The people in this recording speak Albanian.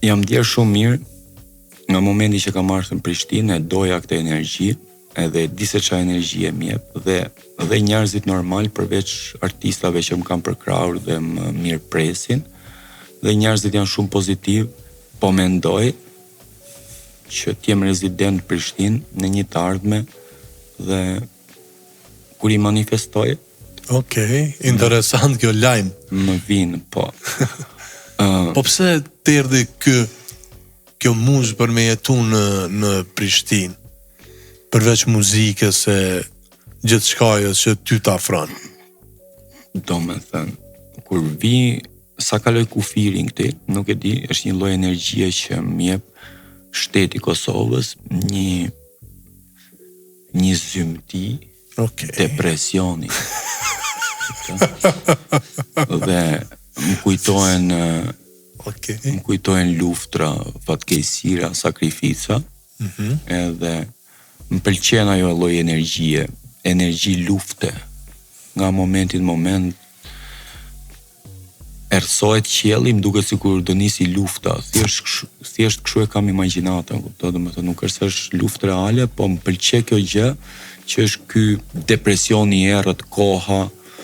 Jam ndjer shumë mirë nga momenti që kam ardhur në Prishtinë, e doja këtë energji, edhe di se çfarë energjie më jep dhe njerëzit normal përveç artistave që më kanë përkrahur dhe më mirëpresin, dhe njerëzit janë shumë pozitiv, po mendoj që t'jem rezident në Prishtinë në një të ardhme dhe kur i manifestoj. Okej, interesant kjo lajm. Më vinë, po. Po pse të erdhi kjo muzë për me jetu në Prishtinë? Përveç muzikës e gjithçkajës që ty ta afron. Do me thënë, kur vi, sa kaloj kufirin këti, nuk e di, është një lloj energjie që më jep shteti Kosovës, një zymti, depresioni. Dhe më kujtohen luftra, fatkeqësira, sakrifica, edhe më pëlqen ajo lloj energji lufte. Nga momenti në moment ersohet qielli, më duket sikur do nisi lufta. Thjesht kështu e kam imagjinatën, kuptoj, domethënë nuk është luftë reale, po më pëlqej kjo gjë që është ky depresioni i errët, koha,